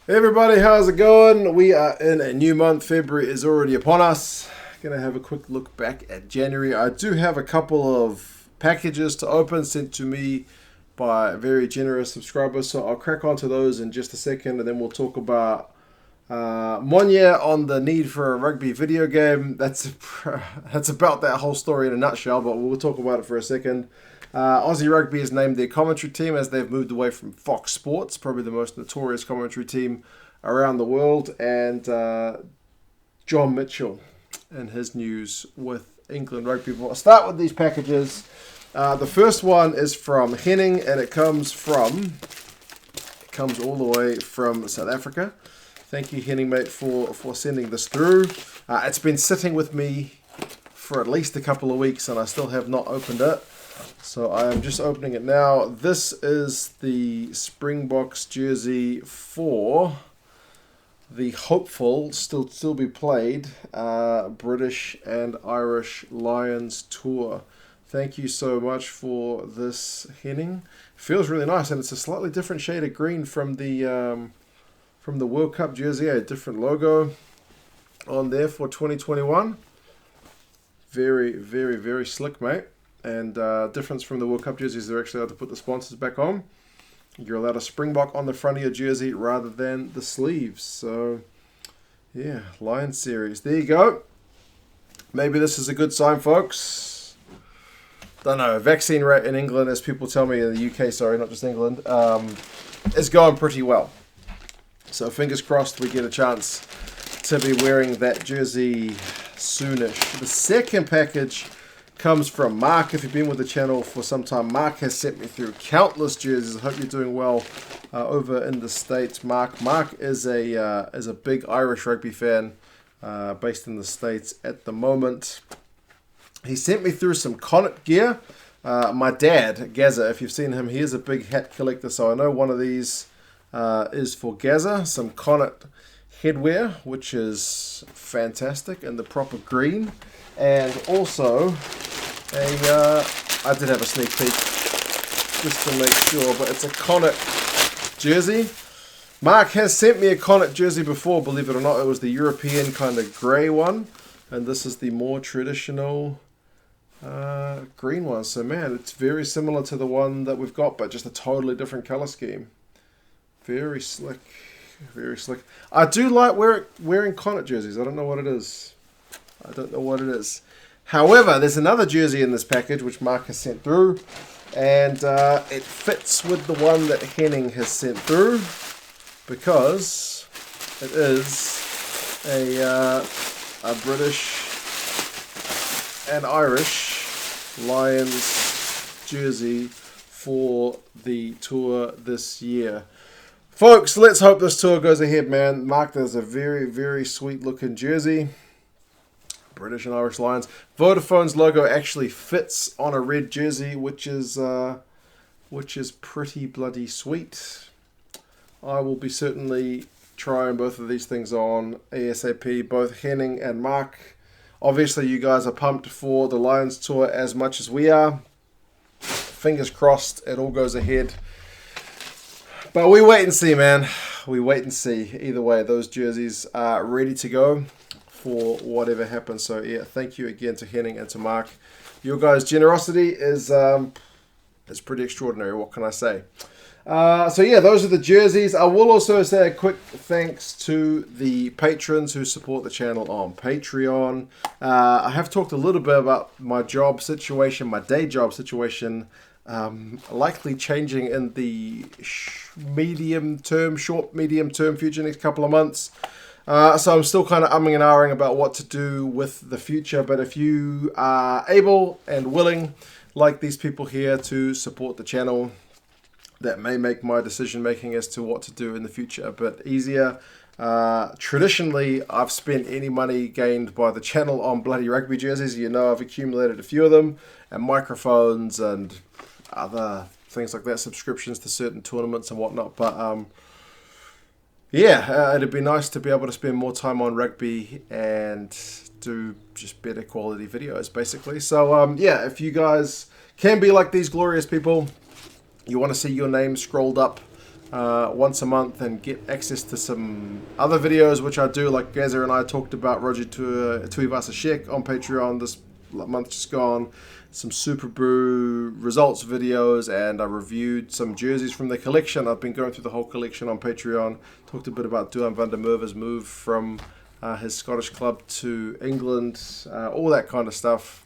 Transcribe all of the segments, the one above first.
Hey everybody, how's it going? We are in a new month. February is already upon us. Gonna have a quick look back at January. I do have a couple of packages to open sent to me by very generous subscribers, so I'll crack onto those in just a second, and then we'll talk about Monye on the need for a rugby video game. That's about that whole story in a nutshell, but we'll talk about it for a second. Aussie Rugby has named their commentary team as they've moved away from Fox Sports, probably the most notorious commentary team around the world, and John Mitchell and his news with England Rugby. I'll start with these packages. The first one is from Henning, and it comes all the way from South Africa. Thank you, Henning, mate, for sending this through. It's been sitting with me for at least a couple of weeks, and I still have not opened it. So I am just opening it now. This is the Springboks jersey for the hopeful, still be played, British and Irish Lions tour. Thank you so much for this, Henning. Feels really nice, and it's a slightly different shade of green from the World Cup jersey. A different logo on there for 2021. Very, very, very slick, mate. And difference from the World Cup jerseys, they're actually allowed to put the sponsors back on. You're allowed a Springbok on the front of your jersey rather than the sleeves. So, yeah, Lions series. There you go. Maybe this is a good sign, folks. Don't know. Vaccine rate in England, as people tell me, in the UK, sorry, not just England, is going pretty well. So fingers crossed we get a chance to be wearing that jersey soonish. The second package comes from Mark. If you've been with the channel for some time, Mark has sent me through countless jerseys. I hope you're doing well over in the States, Mark. Mark is a big Irish rugby fan based in the States at the moment. He sent me through some Connacht gear. My dad, Gaza, if you've seen him, he is a big hat collector, so I know one of these is for Gaza. Some Connacht headwear, which is fantastic, in the proper green. And also, I did have a sneak peek just to make sure, but it's a Connacht jersey. Mark has sent me a Connacht jersey before, believe it or not. It was the European kind of grey one, and this is the more traditional green one. So, man, it's very similar to the one that we've got, but just a totally different colour scheme. Very slick, very slick. I do like wearing Connacht jerseys. I don't know what it is. However, there's another jersey in this package which Mark has sent through, and it fits with the one that Henning has sent through because it is a British and Irish Lions jersey for the tour this year. Folks, let's hope this tour goes ahead, man. Mark, there's a very, very sweet looking jersey. British and Irish Lions. Vodafone's logo actually fits on a red jersey, which is pretty bloody sweet. I will be certainly trying both of these things on ASAP, both Henning and Mark. Obviously, you guys are pumped for the Lions tour as much as we are. Fingers crossed it all goes ahead. But we wait and see, man. We wait and see. Either way, those jerseys are ready to go for whatever happens. So yeah, thank you again to Henning and to Mark. Your guys' generosity is pretty extraordinary. What can I say? So yeah, those are the jerseys. I will also say a quick thanks to the patrons who support the channel on Patreon. I have talked a little bit about my job situation, my day job situation, likely changing in the short, medium term future, next couple of months. So I'm still kind of umming and ahhing about what to do with the future. But if you are able and willing, like these people here, to support the channel, that may make my decision making as to what to do in the future a bit easier. Traditionally, I've spent any money gained by the channel on bloody rugby jerseys. You know, I've accumulated a few of them, and microphones and other things like that, subscriptions to certain tournaments and whatnot. But yeah, it'd be nice to be able to spend more time on rugby and do just better quality videos, basically. So yeah, if you guys can be like these glorious people, you want to see your name scrolled up once a month and get access to some other videos which I do, like Gaza and I talked about Roger Tuivasa-Sheck on Patreon this month just gone, some Super Brew results videos, and I reviewed some jerseys from the collection. I've been going through the whole collection on Patreon, talked a bit about Duan van der Merwe's move from his Scottish club to England, all that kind of stuff.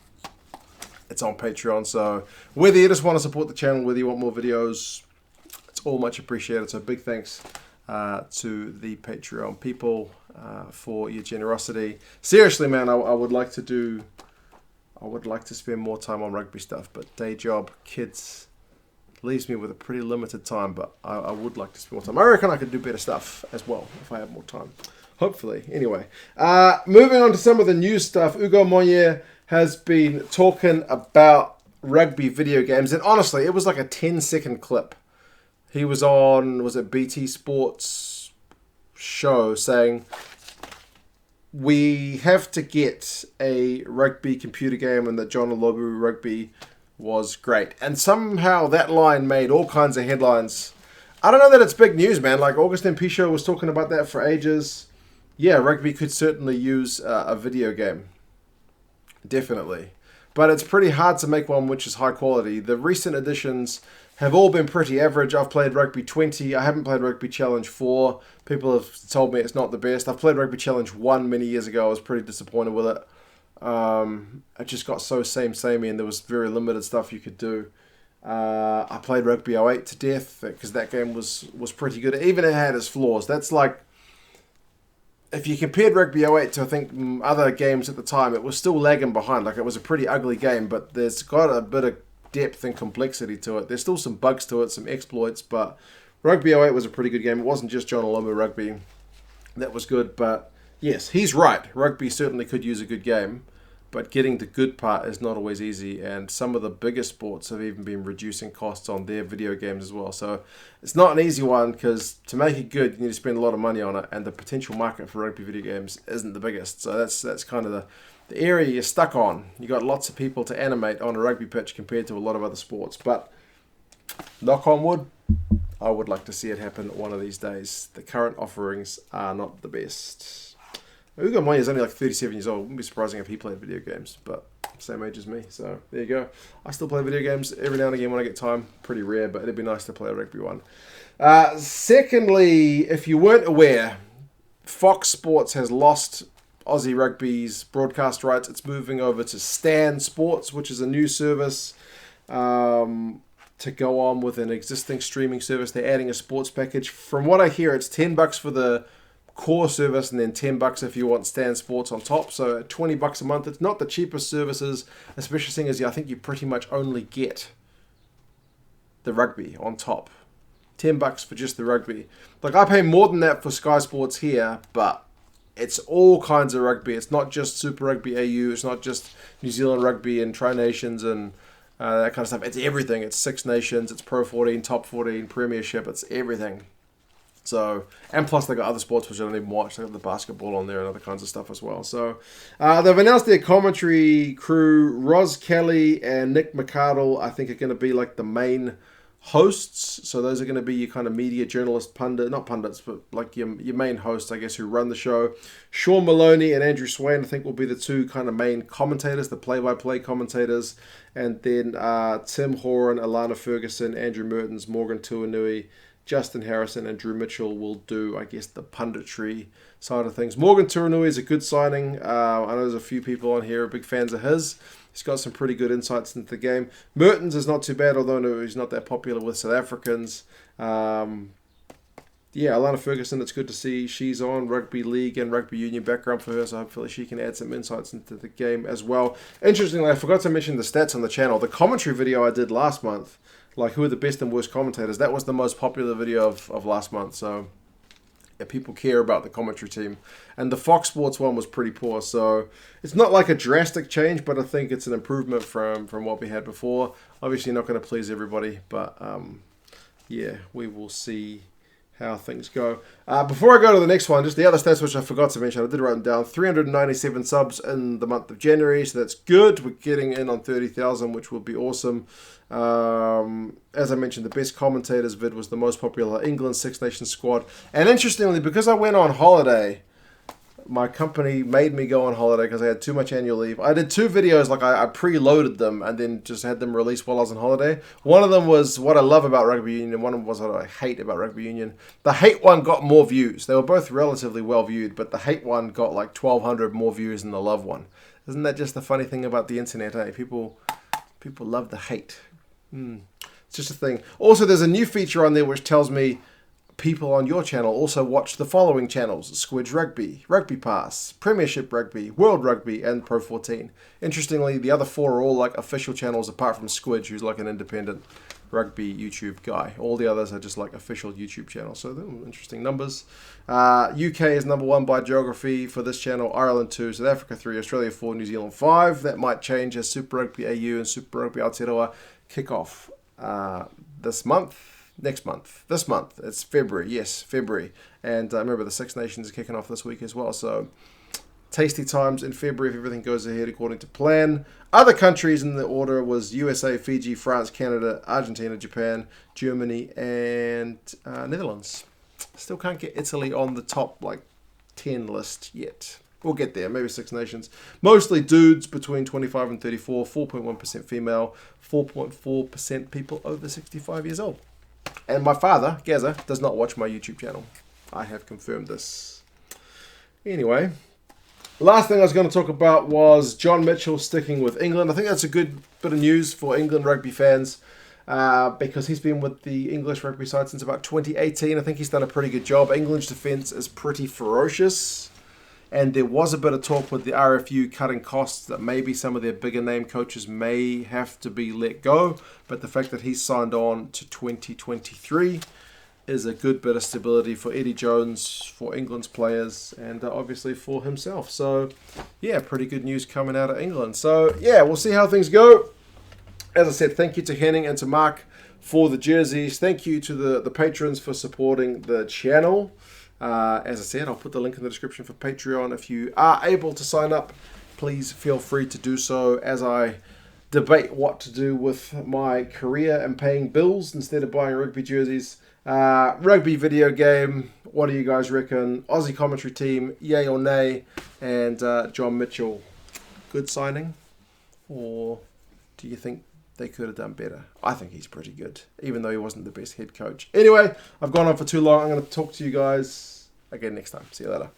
It's on Patreon, so whether you just want to support the channel, whether you want more videos, it's all much appreciated. So big thanks to the Patreon people for your generosity. Seriously, man, I would like to spend more time on rugby stuff, but day job, kids, leaves me with a pretty limited time, but I would like to spend more time. I reckon I could do better stuff as well if I have more time. Hopefully. Anyway, moving on to some of the news stuff. Ugo Monye has been talking about rugby video games, and honestly, it was like a 10-second clip. He was on, was it BT Sports show, saying, we have to get a rugby computer game and that John Olobu Rugby was great. And somehow that line made all kinds of headlines. I don't know that it's big news, man. Like Augustin Pichot was talking about that for ages. Yeah, rugby could certainly use a video game. Definitely. But it's pretty hard to make one which is high quality. The recent editions have all been pretty average. I've played Rugby 20. I haven't played Rugby Challenge 4. People have told me it's not the best. I've played Rugby Challenge 1 many years ago. I was pretty disappointed with it. It just got so samey and there was very limited stuff you could do. I played Rugby 08 to death because that game was pretty good. Even it had its flaws. That's like, if you compared Rugby 08 to, I think, other games at the time, it was still lagging behind. Like, it was a pretty ugly game, but there's got a bit of depth and complexity to it. There's still some bugs to it, some exploits, but Rugby 08 was a pretty good game. It wasn't just John Olomu Rugby. That was good, but yes, he's right. Rugby certainly could use a good game, but getting the good part is not always easy, and some of the bigger sports have even been reducing costs on their video games as well. So it's not an easy one, because to make it good, you need to spend a lot of money on it, and the potential market for rugby video games isn't the biggest. So that's kind of the area you're stuck on. You got lots of people to animate on a rugby pitch compared to a lot of other sports. But knock on wood, I would like to see it happen one of these days. The current offerings are not the best. Ugo Monye is only like 37 years old. Wouldn't be surprising if he played video games, but same age as me. So there you go. I still play video games every now and again when I get time. Pretty rare, but it'd be nice to play a rugby one. Secondly, if you weren't aware, Fox Sports has lost Aussie Rugby's broadcast rights. It's moving over to Stan Sports, which is a new service to go on with an existing streaming service. They're adding a sports package. From what I hear, it's $10 for the core service and then $10 if you want Stan Sports on top. So $20 a month. It's not the cheapest services, especially seeing as I think you pretty much only get the rugby on top. $10 for just the rugby. Like, I pay more than that for Sky Sports here, but it's all kinds of rugby. It's not just Super Rugby AU. It's not just New Zealand Rugby and Tri-Nations and that kind of stuff. It's everything. It's Six Nations. It's Pro 14, Top 14, Premiership. It's everything. So, and plus they got other sports which I don't even watch. They got the basketball on there and other kinds of stuff as well. So, they've announced their commentary crew. Ros Kelly and Nick McArdle, I think, are going to be like the main hosts. So those are going to be your kind of media journalist, not pundits, but like your main hosts, I guess, who run the show. Sean Maloney and Andrew Swain, I think, will be the two kind of main commentators, the play-by-play commentators. And then Tim Horan, Alana Ferguson, Andrew Mertens, Morgan Tuanui, Justin Harrison and Drew Mitchell will do, I guess, the punditry side of things. Morgan Tuanui is a good signing. I know there's a few people on here who are big fans of his. He's got some pretty good insights into the game. Mertens is not too bad, although he's not that popular with South Africans. Alana Ferguson, it's good to see she's on. Rugby league and rugby union background for her, so hopefully she can add some insights into the game as well. Interestingly, I forgot to mention the stats on the channel. The commentary video I did last month, like who are the best and worst commentators, that was the most popular video of last month. So yeah, people care about the commentary team. And the Fox Sports one was pretty poor. So it's not like a drastic change, but I think it's an improvement from what we had before. Obviously not going to please everybody, but we will see how things go. Before I go to the next one, just the other stats which I forgot to mention, I did write them down. 397 subs in the month of January, so that's good. We're getting in on 30,000, which will be awesome. As I mentioned, the best commentators vid was the most popular England Six Nations squad. And interestingly, because I went on holiday, my company made me go on holiday because I had too much annual leave. I did 2 videos, like I preloaded them and then just had them released while I was on holiday. One of them was what I love about rugby union, and one of them was what I hate about rugby union. The hate one got more views. They were both relatively well viewed, but the hate one got like 1,200 more views than the love one. Isn't that just the funny thing about the internet, eh? People love the hate. It's just a thing. Also, there's a new feature on there which tells me people on your channel also watch the following channels: Squidge Rugby, Rugby Pass, Premiership Rugby, World Rugby, and Pro 14. Interestingly, the other 4 are all like official channels apart from Squidge, who's like an independent rugby YouTube guy. All the others are just like official YouTube channels. So they're interesting numbers. UK is number 1 by geography for this channel, Ireland 2, South Africa 3, Australia 4, New Zealand 5. That might change as Super Rugby AU and Super Rugby Aotearoa kick off this month. It's February. Yes, February. And remember, the Six Nations are kicking off this week as well. So tasty times in February if everything goes ahead according to plan. Other countries in the order was USA, Fiji, France, Canada, Argentina, Japan, Germany, and Netherlands. Still can't get Italy on the top 10 list yet. We'll get there. Maybe Six Nations. Mostly dudes between 25 and 34. 4.1% female. 4.4% people over 65 years old. And my father, Gaza, does not watch my YouTube channel. I have confirmed this. Anyway, last thing I was going to talk about was John Mitchell sticking with England. I think that's a good bit of news for England rugby fans because he's been with the English rugby side since about 2018. I think he's done a pretty good job. England's defence is pretty ferocious. And there was a bit of talk with the RFU cutting costs that maybe some of their bigger name coaches may have to be let go. But the fact that he's signed on to 2023 is a good bit of stability for Eddie Jones, for England's players, and obviously for himself. So, yeah, pretty good news coming out of England. So, yeah, we'll see how things go. As I said, thank you to Henning and to Mark for the jerseys. Thank you to the patrons for supporting the channel. As I said, I'll put the link in the description for Patreon. If you are able to sign up, please feel free to do so as I debate what to do with my career and paying bills instead of buying rugby jerseys. Rugby video game, what do you guys reckon? Aussie commentary team, yay or nay? And John Mitchell, good signing? Or do you think they could have done better? I think he's pretty good, even though he wasn't the best head coach. Anyway, I've gone on for too long. I'm going to talk to you guys again next time. See you later.